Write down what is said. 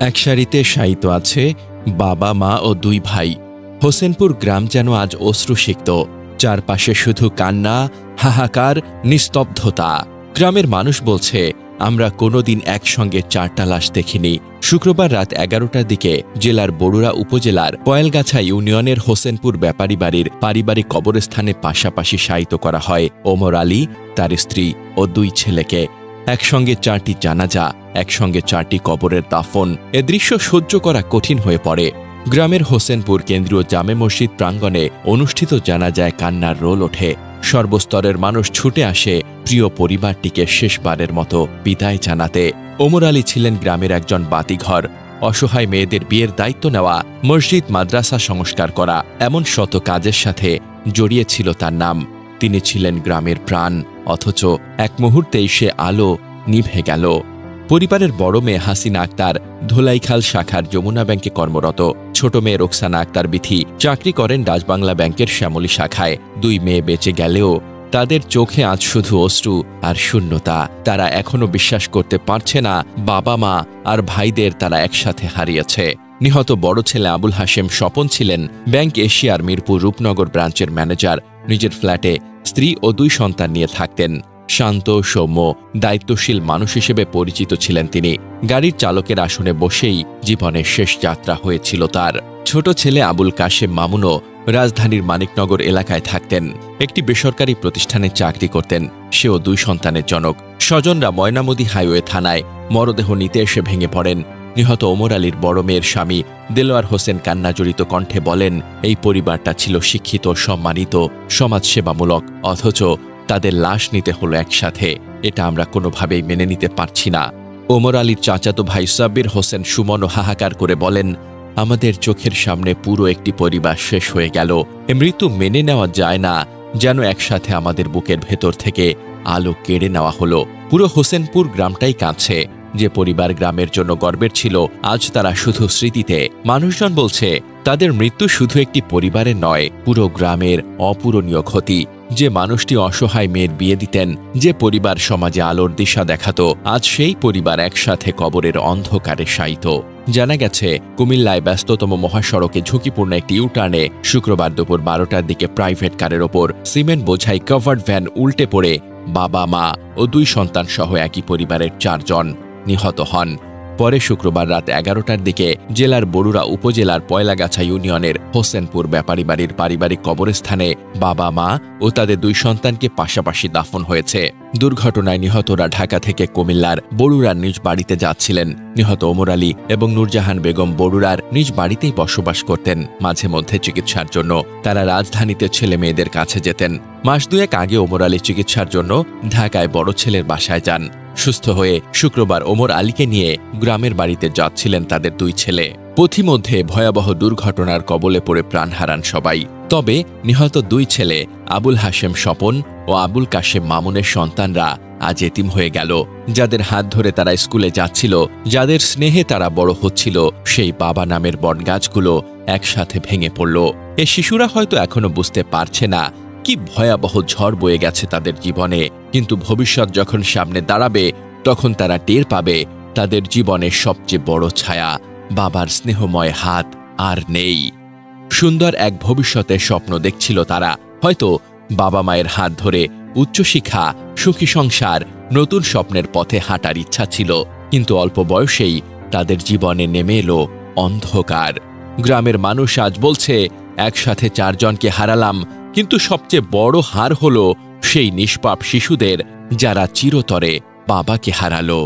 এক সারিতে শায়িত আছে বাবা মা ও দুই ভাই। হোসেনপুর গ্রাম যেন আজ অশ্রুসিক্ত, চারপাশে শুধু কান্না, হাহাকার, নিস্তব্ধতা। গ্রামের মানুষ বলছে, আমরা কোনোদিন একসঙ্গে চারটা লাশ দেখিনি। শুক্রবার রাত 11টার দিকে জেলার বরুড়া উপজেলার কয়েলগাছা ইউনিয়নের হোসেনপুর ব্যাপারী বাড়ির পারিবারিক কবরস্থানে পাশাপাশি শায়িত করা হয় ওমর আলী, তার স্ত্রী ও দুই ছেলেকে। একসঙ্গে চারটি জানাজা, একসঙ্গে চারটি কবরের দাফন। এ দৃশ্য সহ্য করা কঠিন হয়ে পড়ে। গ্রামের হোসেনপুর কেন্দ্রীয় জামে মসজিদ প্রাঙ্গণে অনুষ্ঠিত জানাজায় কান্নার রোল ওঠে। সর্বস্তরের মানুষ ছুটে আসে প্রিয় পরিবারটিকে শেষবারের মতো বিদায় জানাতে। ওমর আলী ছিলেন গ্রামের একজন বাতিঘর। অসহায় মেয়েদের বিয়ের দায়িত্ব নেওয়া, মসজিদ মাদ্রাসা সংস্কার করা, এমন শত কাজের সাথে জড়িয়ে ছিল তার নাম। তিনি ছিলেন গ্রামের প্রাণ, অথচ এক মুহূর্তেই সে আলো নিভে গেল। পরিবারের বড় মেয়ে হাসিনা আক্তার ধোলাইখাল শাখার যমুনা ব্যাংকে কর্মরত। ছোট মেয়ে রোকসানা আক্তার বিথি চাকরি করেন ডাচবাংলা ব্যাংকের শ্যামলী শাখায়। দুই মেয়ে বেঁচে গেলেও তাদের চোখে আজ শুধু অশ্রু আর শূন্যতা। তারা এখনো বিশ্বাস করতে পারছে না বাবা মা আর ভাইদের তারা একসাথে হারিয়েছে। নিহত বড় ছেলে আবুল হাশেম স্বপন ছিলেন ব্যাংক এশিয়ার মিরপুর রূপনগর ব্রাঞ্চের ম্যানেজার। নিজের ফ্ল্যাটে স্ত্রী ও দুই সন্তান নিয়ে থাকতেন। শান্ত, সৌম্য, দায়িত্বশীল মানুষ হিসেবে পরিচিত ছিলেন তিনি। গাড়ির চালকের আসনে বসেই জীবনের শেষ যাত্রা হয়েছিল তার। ছোট ছেলে আবুল কাশেম মামুনও রাজধানীর মানিকনগর এলাকায় থাকতেন। একটি বেসরকারি প্রতিষ্ঠানে চাকরি করতেন। সেও দুই সন্তানের জনক। স্বজনরা ময়নামতি হাইওয়ে থানায় মরদেহ নিতে এসে ভেঙে পড়েন। নিহত ওমর আলীর বড় মেয়ের স্বামী দেলোয়ার হোসেন কান্নাজড়িত কণ্ঠে বলেন, এই পরিবারটা ছিল শিক্ষিত, সম্মানিত, সমাজসেবামূলক, অথচ তাদের লাশ নিতে হলো একসাথে। এটা আমরা কোনোভাবেই মেনে নিতে পারছি না। ওমর আলীর চাচাতো ভাই সাব্বির হোসেন সুমনও হাহাকার করে বলেন, আমাদের চোখের সামনে পুরো একটি পরিবার শেষ হয়ে গেল। এ মৃত্যু মেনে নেওয়া যায় না, যেন একসাথে আমাদের বুকের ভেতর থেকে আলো কেড়ে নেওয়া হলো। পুরো হোসেনপুর গ্রামটাই কাঁদছে। যে পরিবার গ্রামের জন্য গর্বের ছিল, আজ তারা শুধু স্মৃতিতে। মানুষজন বলছে, তাদের মৃত্যু শুধু একটি পরিবারের নয়, পুরো গ্রামের অপূরণীয় ক্ষতি। যে মানুষটি অসহায় মেয়ের বিয়ে দিতেন, যে পরিবার সমাজে আলোর দিশা দেখাতো, আজ সেই পরিবার একসাথে কবরের অন্ধকারে শায়িত। জানা গেছে, কুমিল্লায় ব্যস্ততম মহাসড়কে ঝুঁকিপূর্ণ একটি ইউটার্নে শুক্রবার দুপুর 12টার দিকে প্রাইভেট কারের ওপর সিমেন্ট বোঝাই কভার্ড ভ্যান উল্টে পড়ে বাবা মা ও দুই সন্তান সহ একই পরিবারের 4 জন নিহত হন। পরে শুক্রবার রাত 11টার দিকে জেলার বরুড়া উপজেলার পয়লাগাছা ইউনিয়নের হোসেনপুর ব্যাপারী বাড়ির পারিবারিক কবরস্থানে বাবা মা ও তাদের দুই সন্তানকে পাশাপাশি দাফন হয়েছে। দুর্ঘটনায় নিহতরা ঢাকা থেকে কুমিল্লার বরুড়ার নিজ বাড়িতে যাচ্ছিলেন। নিহত ওমর আলী এবং নূরজাহান বেগম বরুড়ার নিজ বাড়িতেই বসবাস করতেন। মাঝে মধ্যে চিকিৎসার জন্য তারা রাজধানীতে ছেলে মেয়েদের কাছে যেতেন। মাস দুয়েক আগে ওমর আলী চিকিৎসার জন্য ঢাকায় বড় ছেলের বাসায় যান। সুস্থ হয়ে শুক্রবার ওমর আলীকে নিয়ে গ্রামের বাড়িতে যাচ্ছিলেন তাদের দুই ছেলে। পথিমধ্যে ভয়াবহ দুর্ঘটনার কবলে পড়ে প্রাণ হারান সবাই। তবে নিহত দুই ছেলে আবুল হাশেম স্বপন ও আবুল কাশেম মামুনের সন্তানরা আজ এতিম হয়ে গেল। যাদের হাত ধরে তারা স্কুলে যাচ্ছিল, যাদের স্নেহে তারা বড় হচ্ছিল, সেই বাবা নামের বটগাছগুলো একসাথে ভেঙে পড়ল। এ শিশুরা হয়তো এখনো বুঝতে পারছে না কি ভয়াবহ ঝড় বয়ে গেছে তাদের জীবনে, কিন্তু ভবিষ্যৎ যখন সামনে দাঁড়াবে, তখন তারা টের পাবে তাদের জীবনের সবচেয়ে বড় ছায়া, বাবার স্নেহময় হাত আর নেই। সুন্দর এক ভবিষ্যতের স্বপ্ন দেখছিল তারা। হয়তো বাবা মায়ের হাত ধরে উচ্চশিক্ষা, সুখী সংসার, নতুন স্বপ্নের পথে হাঁটার ইচ্ছা ছিল, কিন্তু অল্প বয়সেই তাদের জীবনে নেমে এলো অন্ধকার। গ্রামের মানুষ আজ বলছে, একসাথে 4 জনকে হারালাম, কিন্তু সবচেয়ে বড় হার হলো সেই নিষ্পাপ শিশুদের, যারা চিরতরে বাবাকে হারালো।